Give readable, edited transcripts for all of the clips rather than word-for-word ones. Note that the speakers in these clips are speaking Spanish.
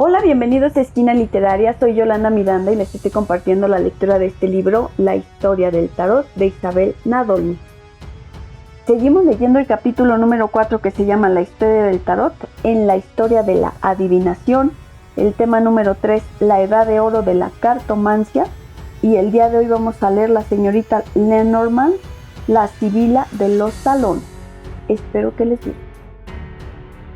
Hola, bienvenidos a Esquina Literaria, soy Yolanda Miranda y les estoy compartiendo la lectura de este libro, La historia del tarot, de Isabel Nadolny. Seguimos leyendo el capítulo número 4 que se llama La historia del tarot, en la historia de la adivinación, el tema número 3, la edad de oro de la cartomancia, y el día de hoy vamos a leer La señorita Lenormand, la sibila de los salones. Espero que les guste.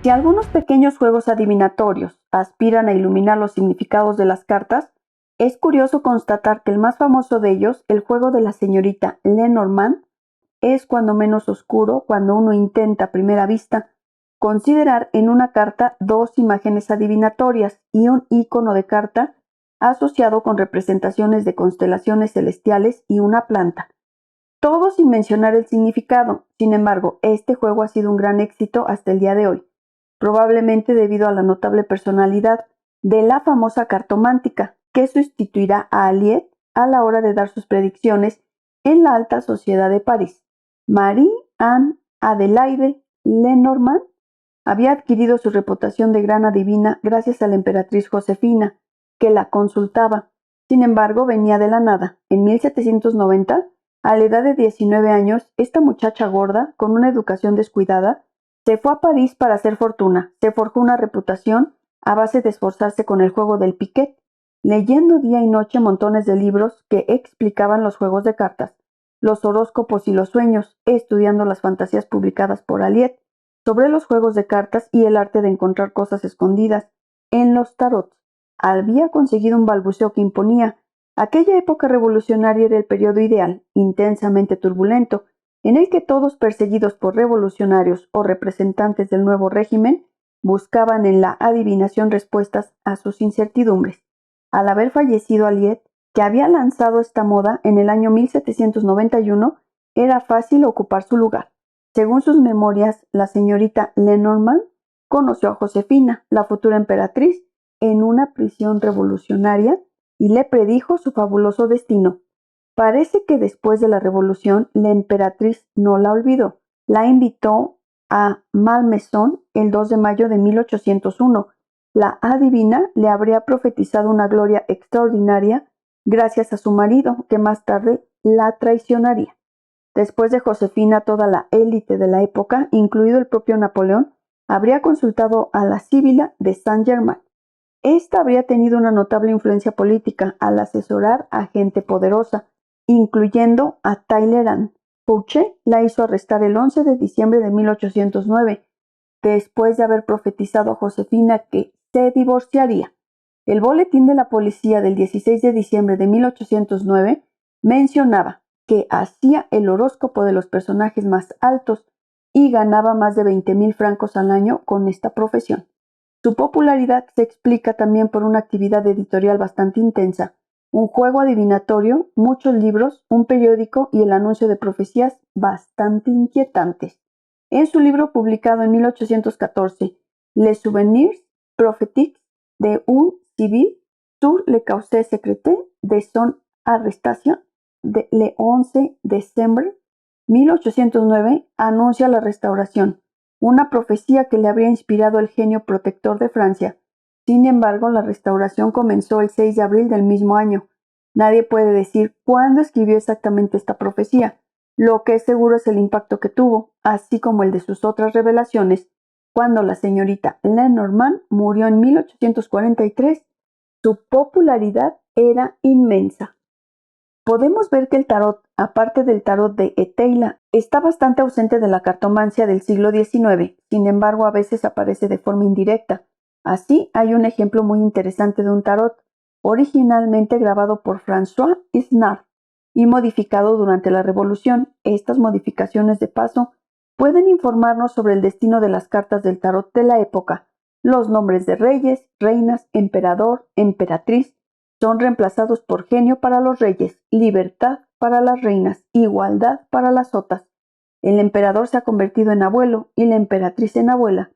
Si algunos pequeños juegos adivinatorios aspiran a iluminar los significados de las cartas, es curioso constatar que el más famoso de ellos, el juego de la señorita Lenormand, es cuando menos oscuro cuando uno intenta a primera vista considerar en una carta dos imágenes adivinatorias y un icono de carta asociado con representaciones de constelaciones celestiales y una planta. Todo sin mencionar el significado. Sin embargo, este juego ha sido un gran éxito hasta el día de hoy, probablemente debido a la notable personalidad de la famosa cartomántica que sustituirá a Aliette a la hora de dar sus predicciones en la alta sociedad de París. Marie-Anne Adelaide Lenormand había adquirido su reputación de gran adivina gracias a la emperatriz Josefina, que la consultaba. Sin embargo, venía de la nada. En 1790, a la edad de 19 años, esta muchacha gorda, con una educación descuidada, se fue a París para hacer fortuna. Se forjó una reputación a base de esforzarse con el juego del piquet, leyendo día y noche montones de libros que explicaban los juegos de cartas, los horóscopos y los sueños, estudiando las fantasías publicadas por Aliette sobre los juegos de cartas y el arte de encontrar cosas escondidas en los tarots. Había conseguido un balbuceo que imponía. Aquella época revolucionaria era el periodo ideal, intensamente turbulento, en el que todos perseguidos por revolucionarios o representantes del nuevo régimen buscaban en la adivinación respuestas a sus incertidumbres. Al haber fallecido Aliette, que había lanzado esta moda en el año 1791, era fácil ocupar su lugar. Según sus memorias, la señorita Lenormand conoció a Josefina, la futura emperatriz, en una prisión revolucionaria y le predijo su fabuloso destino. Parece que después de la revolución, la emperatriz no la olvidó. La invitó a Malmaison el 2 de mayo de 1801. La adivina le habría profetizado una gloria extraordinaria gracias a su marido, que más tarde la traicionaría. Después de Josefina, toda la élite de la época, incluido el propio Napoleón, habría consultado a la sibila de Saint-Germain. Esta habría tenido una notable influencia política al asesorar a gente poderosa, incluyendo a Talleyrand. Fouché la hizo arrestar el 11 de diciembre de 1809, después de haber profetizado a Josefina que se divorciaría. El boletín de la policía del 16 de diciembre de 1809 mencionaba que hacía el horóscopo de los personajes más altos y ganaba más de 20,000 francos al año con esta profesión. Su popularidad se explica también por una actividad editorial bastante intensa, un juego adivinatorio, muchos libros, un periódico y el anuncio de profecías bastante inquietantes. En su libro publicado en 1814, Les Souvenirs Prophétiques de un civil sur le causé secreté de son arrestation de le 11 de diciembre 1809, anuncia la restauración, una profecía que le habría inspirado el genio protector de Francia. Sin embargo, la restauración comenzó el 6 de abril del mismo año. Nadie puede decir cuándo escribió exactamente esta profecía. Lo que es seguro es el impacto que tuvo, así como el de sus otras revelaciones. Cuando la señorita Lenormand murió en 1843, su popularidad era inmensa. Podemos ver que el tarot, aparte del tarot de Eteila, está bastante ausente de la cartomancia del siglo XIX, sin embargo a veces aparece de forma indirecta. Así hay un ejemplo muy interesante de un tarot, originalmente grabado por François Isnard y modificado durante la Revolución. Estas modificaciones de paso pueden informarnos sobre el destino de las cartas del tarot de la época. Los nombres de reyes, reinas, emperador, emperatriz, son reemplazados por genio para los reyes, libertad para las reinas, igualdad para las sotas. El emperador se ha convertido en abuelo y la emperatriz en abuela.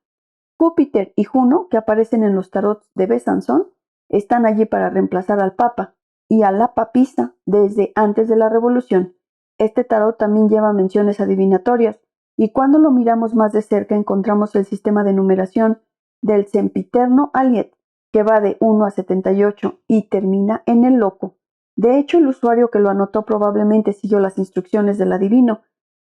Júpiter y Juno, que aparecen en los tarots de Besançon, están allí para reemplazar al papa y a la papisa desde antes de la revolución. Este tarot también lleva menciones adivinatorias y cuando lo miramos más de cerca encontramos el sistema de numeración del sempiterno Aliette. que va de 1 a 78 y termina en el loco. De hecho, el usuario que lo anotó probablemente siguió las instrucciones del adivino,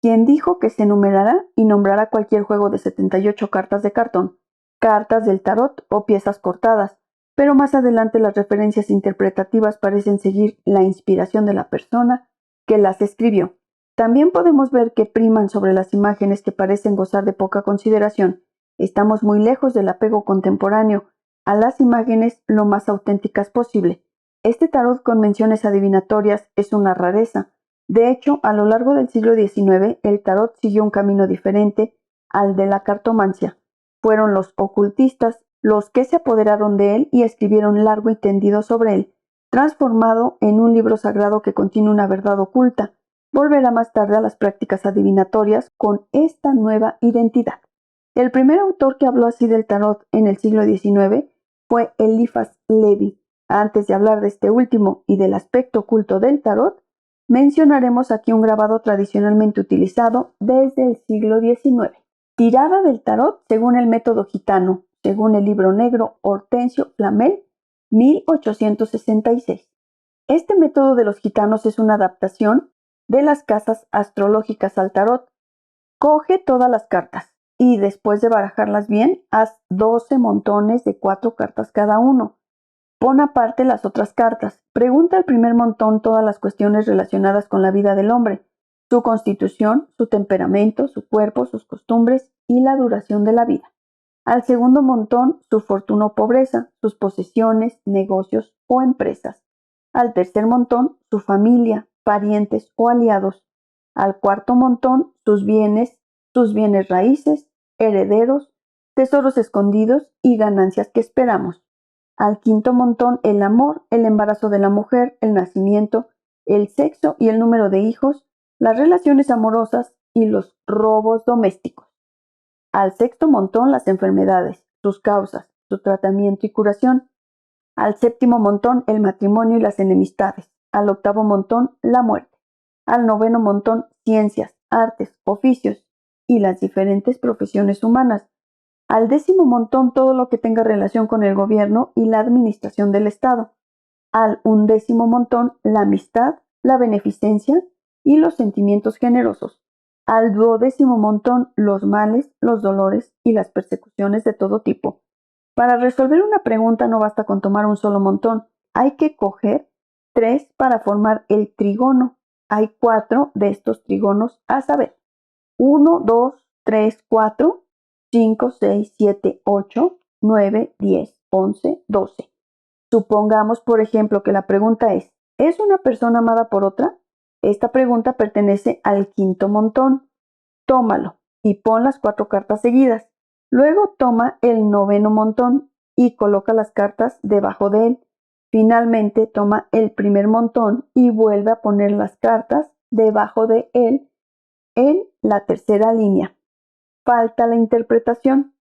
quien dijo que se enumerará y nombrará cualquier juego de 78 cartas de cartón, cartas del tarot o piezas cortadas, pero más adelante las referencias interpretativas parecen seguir la inspiración de la persona que las escribió. También podemos ver que priman sobre las imágenes que parecen gozar de poca consideración. Estamos muy lejos del apego contemporáneo a las imágenes lo más auténticas posible. Este tarot con menciones adivinatorias es una rareza. De hecho, a lo largo del siglo XIX, el tarot siguió un camino diferente al de la cartomancia. Fueron los ocultistas los que se apoderaron de él y escribieron largo y tendido sobre él, transformado en un libro sagrado que contiene una verdad oculta. Volverá más tarde a las prácticas adivinatorias con esta nueva identidad. El primer autor que habló así del tarot en el siglo XIX fue Eliphas Levi. Antes de hablar de este último y del aspecto oculto del tarot, mencionaremos aquí un grabado tradicionalmente utilizado desde el siglo XIX. Tirada del tarot según el método gitano, según el libro negro Hortensio Flamel, 1866. Este método de los gitanos es una adaptación de las casas astrológicas al tarot. Coge todas las cartas y después de barajarlas bien, haz 12 montones de 4 cartas cada uno. Pon aparte las otras cartas. Pregunta al primer montón todas las cuestiones relacionadas con la vida del hombre, su constitución, su temperamento, su cuerpo, sus costumbres y la duración de la vida. Al segundo montón, su fortuna o pobreza, sus posesiones, negocios o empresas. Al tercer montón, su familia, parientes o aliados. Al cuarto montón, sus bienes raíces, herederos, tesoros escondidos y ganancias que esperamos. Al quinto montón, el amor, el embarazo de la mujer, el nacimiento, el sexo y el número de hijos, las relaciones amorosas y los robos domésticos. Al sexto montón, las enfermedades, sus causas, su tratamiento y curación. Al séptimo montón, el matrimonio y las enemistades. Al octavo montón, la muerte. Al noveno montón, ciencias, artes, oficios y las diferentes profesiones humanas. Al décimo montón, todo lo que tenga relación con el gobierno y la administración del Estado. Al undécimo montón, la amistad, la beneficencia y los sentimientos generosos. Al duodécimo montón, los males, los dolores y las persecuciones de todo tipo. Para resolver una pregunta no basta con tomar un solo montón, hay que coger 3 para formar el trígono. Hay 4 de estos trígonos, a saber, 1, 2, 3, 4, 5, 6, 7, 8, 9, 10, 11, 12. Supongamos, por ejemplo, que la pregunta ¿es una persona amada por otra? Esta pregunta pertenece al quinto montón. Tómalo y pon las 4 cartas seguidas. Luego toma el noveno montón y coloca las cartas debajo de él. Finalmente toma el primer montón y vuelve a poner las cartas debajo de él en la tercera línea. Falta la interpretación.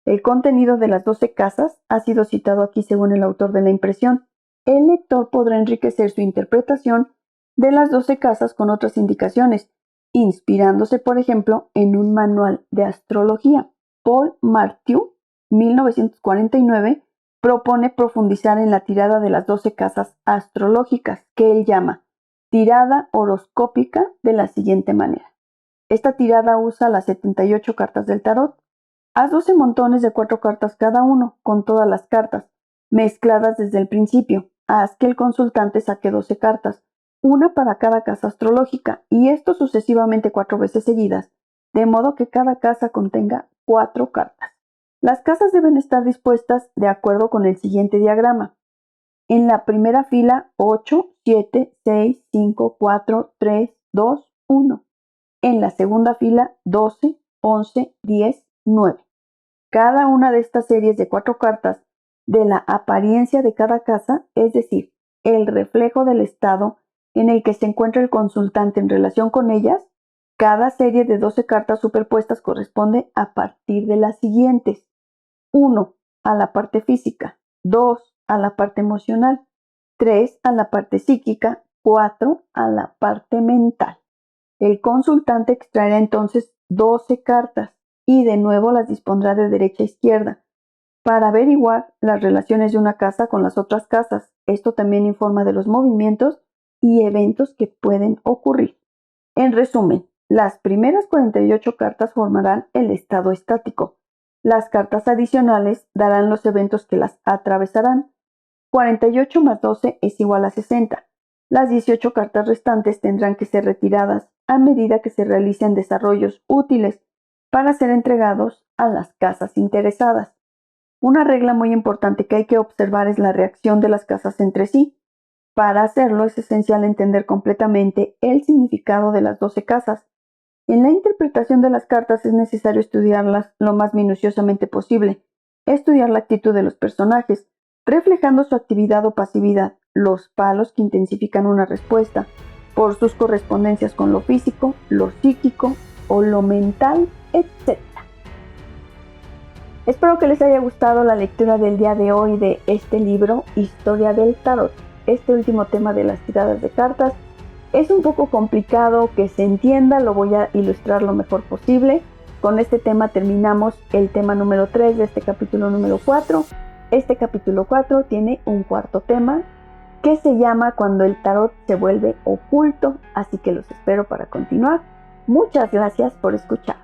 El contenido de las 12 casas ha sido citado aquí según el autor de la impresión. El lector podrá enriquecer su interpretación de las 12 casas con otras indicaciones, inspirándose, por ejemplo, en un manual de astrología. Paul Marthew, 1949, propone profundizar en la tirada de las 12 casas astrológicas, que él llama tirada horoscópica de la siguiente manera. Esta tirada usa las 78 cartas del tarot. Haz 12 montones de 4 cartas cada uno, con todas las cartas, mezcladas desde el principio. Haz que el consultante saque 12 cartas, una para cada casa astrológica, y esto sucesivamente 4 veces seguidas, de modo que cada casa contenga 4 cartas. Las casas deben estar dispuestas de acuerdo con el siguiente diagrama. En la primera fila, 8, 7, 6, 5, 4, 3, 2, 1. En la segunda fila, 12, 11, 10, 9. Cada una de estas series de 4 cartas de la apariencia de cada casa, es decir, el reflejo del estado en el que se encuentra el consultante en relación con ellas, cada serie de 12 cartas superpuestas corresponde a partir de las siguientes. 1 a la parte física, 2 a la parte emocional, 3 a la parte psíquica, 4 a la parte mental. El consultante extraerá entonces 12 cartas y de nuevo las dispondrá de derecha a izquierda. para averiguar las relaciones de una casa con las otras casas. Esto también informa de los movimientos y eventos que pueden ocurrir. En resumen, las primeras 48 cartas formarán el estado estático. Las cartas adicionales darán los eventos que las atravesarán. 48 más 12 es igual a 60. Las 18 cartas restantes tendrán que ser retiradas a medida que se realicen desarrollos útiles para ser entregados a las casas interesadas. Una regla muy importante que hay que observar es la reacción de las casas entre sí. Para hacerlo es esencial entender completamente el significado de las 12 casas. En la interpretación de las cartas es necesario estudiarlas lo más minuciosamente posible, estudiar la actitud de los personajes, reflejando su actividad o pasividad, los palos que intensifican una respuesta, por sus correspondencias con lo físico, lo psíquico o lo mental, etc. Espero que les haya gustado la lectura del día de hoy de este libro, Historia del Tarot. Este último tema de las tiradas de cartas es un poco complicado que se entienda, lo voy a ilustrar lo mejor posible. Con este tema terminamos el tema número 3 de este capítulo número 4. Este capítulo 4 tiene un cuarto tema que se llama Cuando el tarot se vuelve oculto, así que los espero para continuar. Muchas gracias por escuchar.